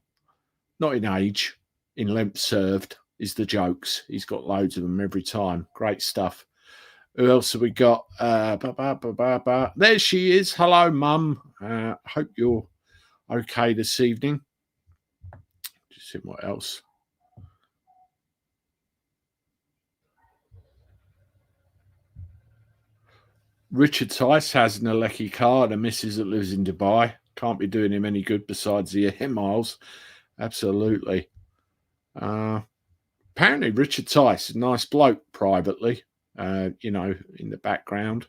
[SPEAKER 1] in age, in length served, is the jokes. He's got loads of them every time. Great stuff. Who else have we got? There she is. Hello, Mum. Hope you're okay this evening. Just see what else. Richard Tice has an Alecki car and a missus that lives in Dubai. Can't be doing him any good besides the air miles. Absolutely. Apparently Richard Tice is a nice bloke privately, you know, in the background.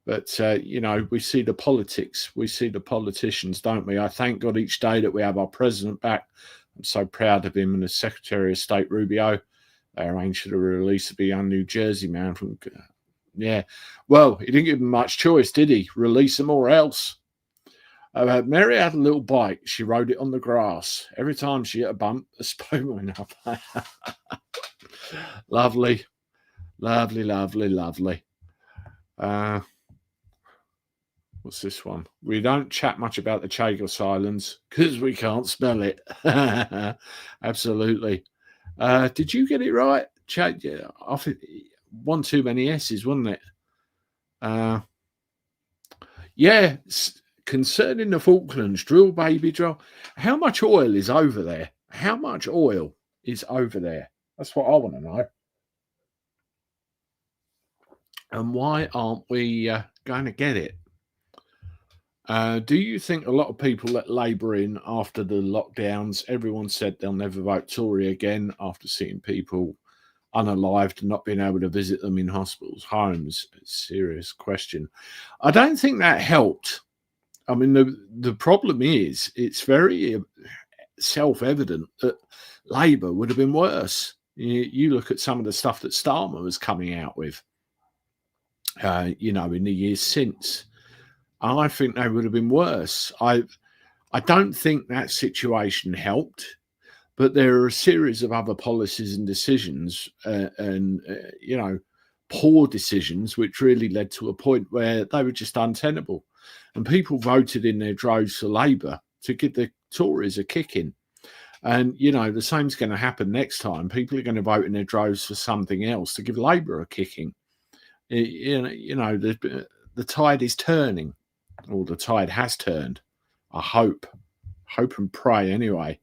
[SPEAKER 1] But, you know, we see the politics. We see the politicians, don't we? I thank God each day that we have our president back. I'm so proud of him and the Secretary of State, Rubio. They arranged for the release of the young New Jersey man from... Yeah. Well, he didn't give him much choice, did he? Release him or else. Mary had a little bike. She rode it on the grass. Every time she hit a bump, a spoon went up. Lovely. Lovely, lovely, lovely. What's this one? We don't chat much about the Chagos Islands because we can't spell it. Absolutely. Did you get it right? One too many S's, wasn't it? Yeah, concerning the Falklands, drill, baby, drill. How much oil is over there? How much oil is over there? That's what I want to know. And why aren't we going to get it? Do you think a lot of people let Labour in after the lockdowns? Everyone said they'll never vote Tory again after seeing people unalived and not being able to visit them in hospitals, homes. Serious question. I don't think that helped. I mean, the problem is it's very self-evident that Labour would have been worse. You look at some of the stuff that Starmer was coming out with, in the years since. I think they would have been worse. I don't think that situation helped, but there are a series of other policies and decisions poor decisions which really led to a point where they were just untenable. And people voted in their droves for Labour to give the Tories a kicking. And, the same's going to happen next time. People are going to vote in their droves for something else to give Labour a kicking. The tide is turning. Or the tide has turned. I hope and pray anyway.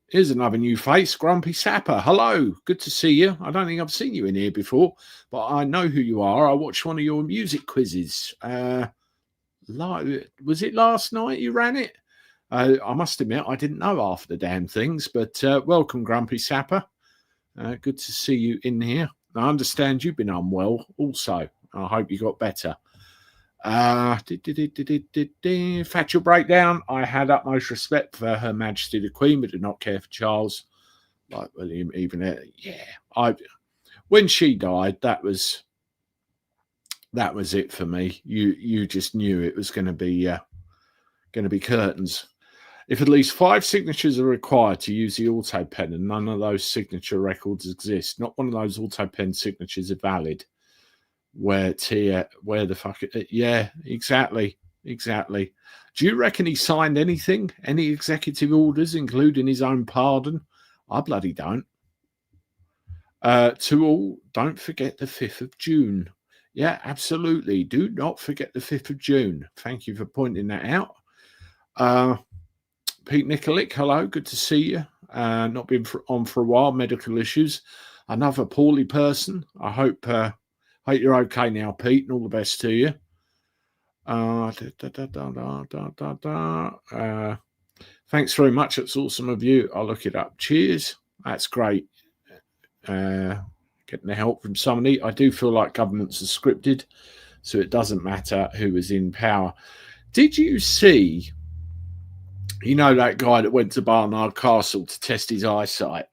[SPEAKER 1] Here's another new face, Grumpy Sapper. Hello, good to see you. I don't think I've seen you in here before, but I know who you are. I watched one of your music quizzes. Was it last night you ran it? I must admit, I didn't know half the damn things, but welcome, Grumpy Sapper. Good to see you in here. I understand you've been unwell also. I hope you got better. Factual breakdown. I had utmost respect for Her Majesty the Queen, but did not care for Charles, like William. When she died, that was it for me. You just knew it was going to be curtains. If at least 5 signatures are required to use the auto pen, and none of those signature records exist, not one of those auto pen signatures are valid. Where the fuck? Yeah, exactly. Do you reckon he signed anything? Any executive orders, including his own pardon? I bloody don't. To all, don't forget the 5th of June. Yeah, absolutely. Do not forget the 5th of June. Thank you for pointing that out. Pete Nikolic, hello. Good to see you. Not been on for a while. Medical issues. Another poorly person. I hope you're okay now, Pete, and all the best to you. Thanks very much. That's awesome of you. I'll look it up. Cheers. That's great. Getting the help from somebody. I do feel like governments are scripted, so it doesn't matter who is in power. Did you see, that guy that went to Barnard Castle to test his eyesight?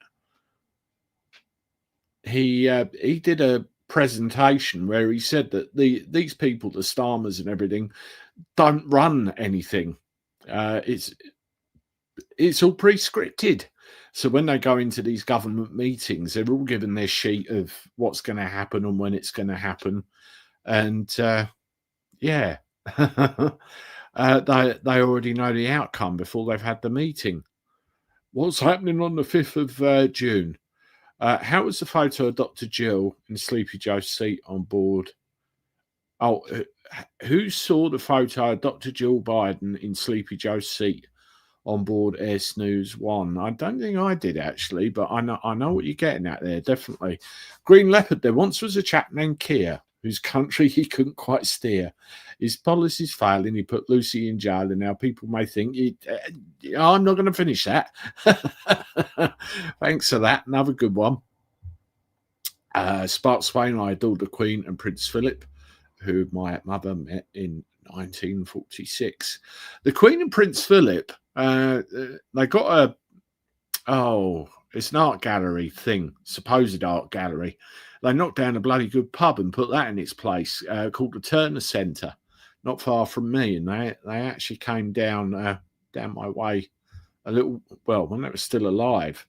[SPEAKER 1] He did a presentation where he said that these people, the Starmers and everything, don't run anything. It's all pre-scripted. So when they go into these government meetings, they're all given their sheet of what's going to happen and when it's going to happen. And they already know the outcome before they've had the meeting. What's happening on the 5th of June? How was the photo of Dr. Jill in Sleepy Joe's seat on board? Oh, who saw the photo of Dr. Jill Biden in Sleepy Joe's seat on board Air Snooze 1? I don't think I did, actually, but I know what you're getting at there, definitely. Green Leopard, there once was a chap named Keir, whose country he couldn't quite steer. His policies failed and he put Lucy in jail, and now people may think, I'm not going to finish that. Thanks for that. Another good one. Spark Swain, I adored the Queen and Prince Philip, who my mother met in 1946. The Queen and Prince Philip, they got it's an art gallery thing, supposed art gallery. They knocked down a bloody good pub and put that in its place, called the Turner Centre, not far from me. And they actually came down my way a little, when they were still alive.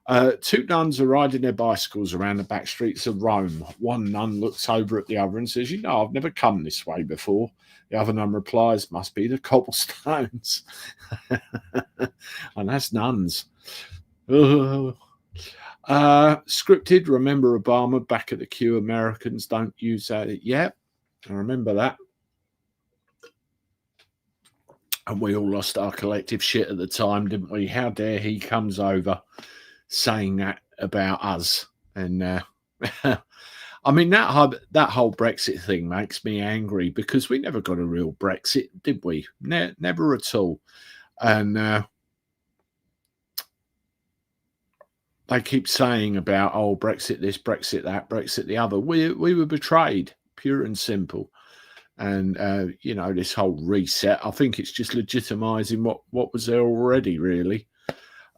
[SPEAKER 1] 2 nuns are riding their bicycles around the back streets of Rome. One nun looks over at the other and says, I've never come this way before. The other nun replies, must be the cobblestones. And that's nuns. Scripted, remember Obama, back at the queue, Americans don't use that. Yeah, I remember that. And we all lost our collective shit at the time, didn't we? How dare he comes over saying that about us? And I mean, that whole Brexit thing makes me angry because we never got a real Brexit, did we? Never at all. And they keep saying about, oh, Brexit this, Brexit that, Brexit the other. We were betrayed, pure and simple. And, this whole reset, I think it's just legitimising what was there already, really.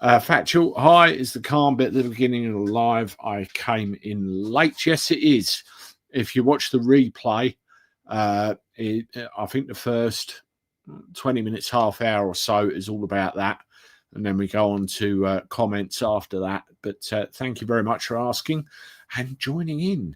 [SPEAKER 1] Factual, hi, is the calm bit at the beginning of the live? I came in late. Yes, it is. If you watch the replay, I think the first 20 minutes, half hour or so is all about that. And then we go on to comments after that. But thank you very much for asking and joining in.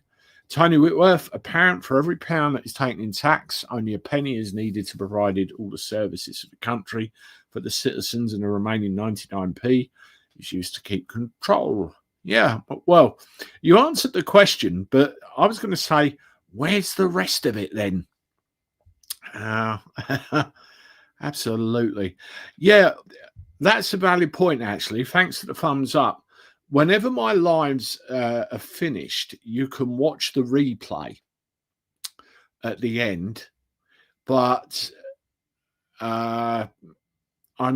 [SPEAKER 1] Tony Whitworth, apparent for every pound that is taken in tax, only a penny is needed to provide all the services of the country for the citizens, and the remaining 99p is used to keep control. Yeah, well, you answered the question, but I was going to say, where's the rest of it then? Absolutely. Yeah, that's a valid point, actually. Thanks for the thumbs up. Whenever my lives are finished, you can watch the replay at the end, but I'm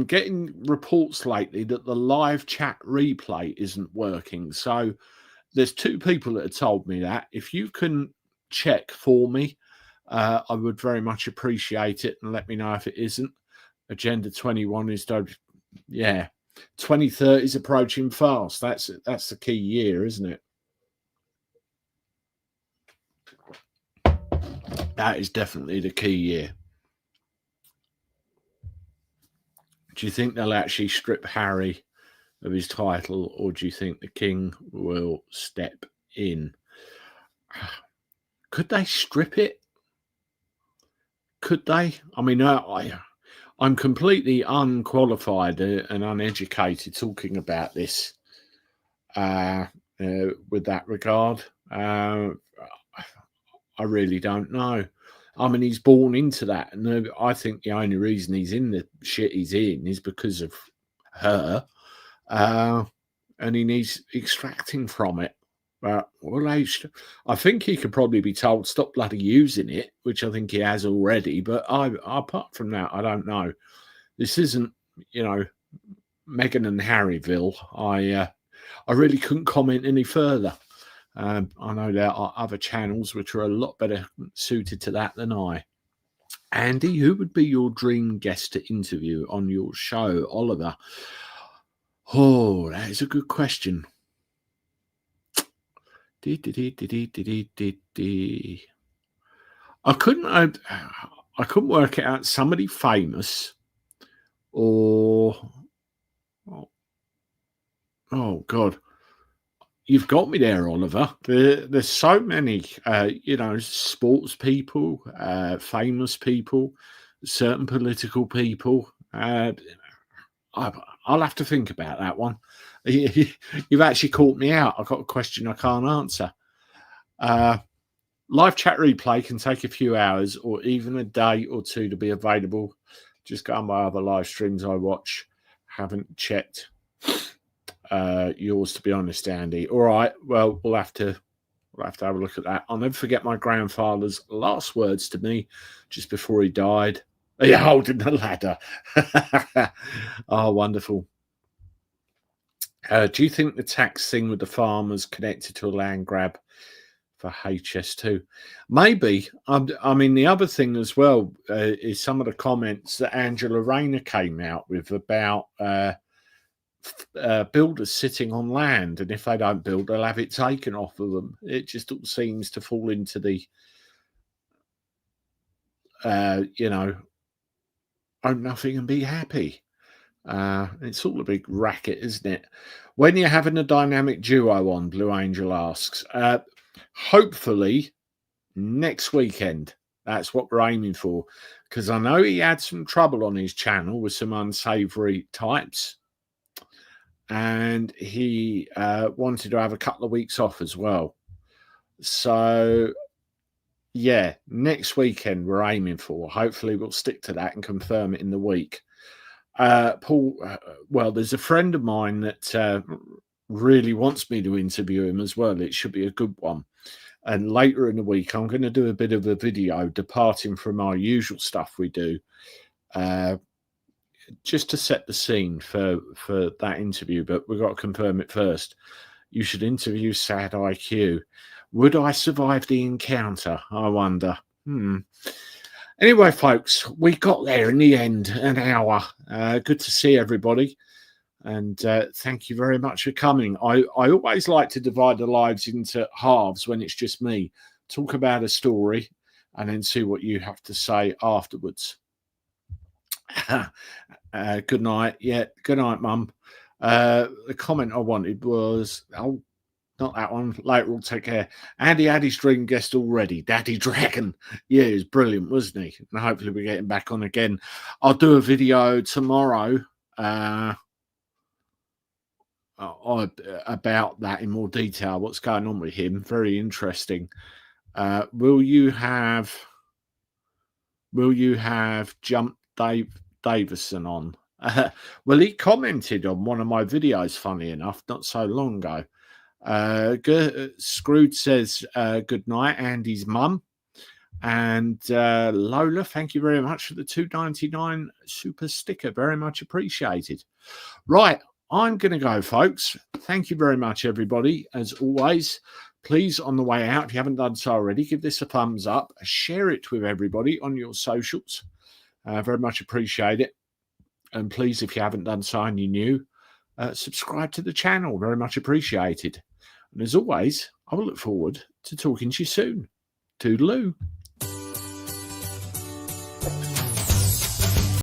[SPEAKER 1] getting reports lately that the live chat replay isn't working. So there's two people that have told me that. If you can check for me, I would very much appreciate it, and let me know if it isn't. Agenda 21 is done. Yeah. 2030 is approaching fast. That's the key year, isn't it? That is definitely the key year. Do you think they'll actually strip Harry of his title, or do you think the king will step in? Could they strip it? Could they? I mean, I'm completely unqualified and uneducated talking about this with that regard. I really don't know. I mean, he's born into that. And I think the only reason he's in the shit he's in is because of her. And he needs extracting from it. But I think he could probably be told, stop bloody using it, which I think he has already. But apart from that, I don't know. This isn't, Meghan and Harryville. I really couldn't comment any further. I know there are other channels which are a lot better suited to that than I. Andy, who would be your dream guest to interview on your show, Oliver? Oh, that is a good question. I couldn't work it out. Somebody famous, or oh God, you've got me there, Oliver. There's so many, sports people, famous people, certain political people. I'll have to think about that one. You've actually caught me out. I've got a question I can't answer. Live chat replay can take a few hours or even a day or two to be available. Just go on my other live streams I watch. Haven't checked yours, to be honest, Andy. All right. Well, we'll have to have a look at that. I'll never forget my grandfather's last words to me just before he died. You're holding the ladder. Oh, wonderful. Do you think the tax thing with the farmers connected to a land grab for HS2? Maybe. I mean, the other thing as well is some of the comments that Angela Rayner came out with about builders sitting on land, and if they don't build, they'll have it taken off of them. It just all seems to fall into the, own nothing and be happy. It's all a big racket, isn't it? When you're having a dynamic duo on, Blue Angel asks, hopefully next weekend. That's what we're aiming for, because I know he had some trouble on his channel with some unsavory types, and he wanted to have a couple of weeks off as well. So, yeah, next weekend we're aiming for. Hopefully we'll stick to that and confirm it in the week. Paul, well, there's a friend of mine that really wants me to interview him as well. It should be a good one. And later in the week, I'm going to do a bit of a video departing from our usual stuff we do, just to set the scene for that interview. But we've got to confirm it first. You should interview Sad IQ. Would I survive the encounter? I wonder. Anyway, folks, we got there in the end, an hour. Good to see everybody. And thank you very much for coming. I always like to divide the lives into halves when it's just me. Talk about a story and then see what you have to say afterwards. Good night. Yeah, good night, Mum. The comment I wanted was, oh, not that one. Later, we'll take care. Andy had his dream guest already, Daddy Dragon. Yeah, he was brilliant, wasn't he? And hopefully we're getting back on again. I'll do a video tomorrow about that in more detail, what's going on with him. Very interesting. Will you have Jump Davison on? Well, he commented on one of my videos, funny enough, not so long ago. Scrooge says good night, Andy's mum. And Lola, thank you very much for the $2.99 super sticker. Very much appreciated. Right, I'm going to go, folks. Thank you very much, everybody. As always, please, on the way out, if you haven't done so already, give this a thumbs up. Share it with everybody on your socials. Very much appreciate it. And please, if you haven't done so and you're new, subscribe to the channel. Very much appreciated. And as always, I will look forward to talking to you soon. Toodaloo.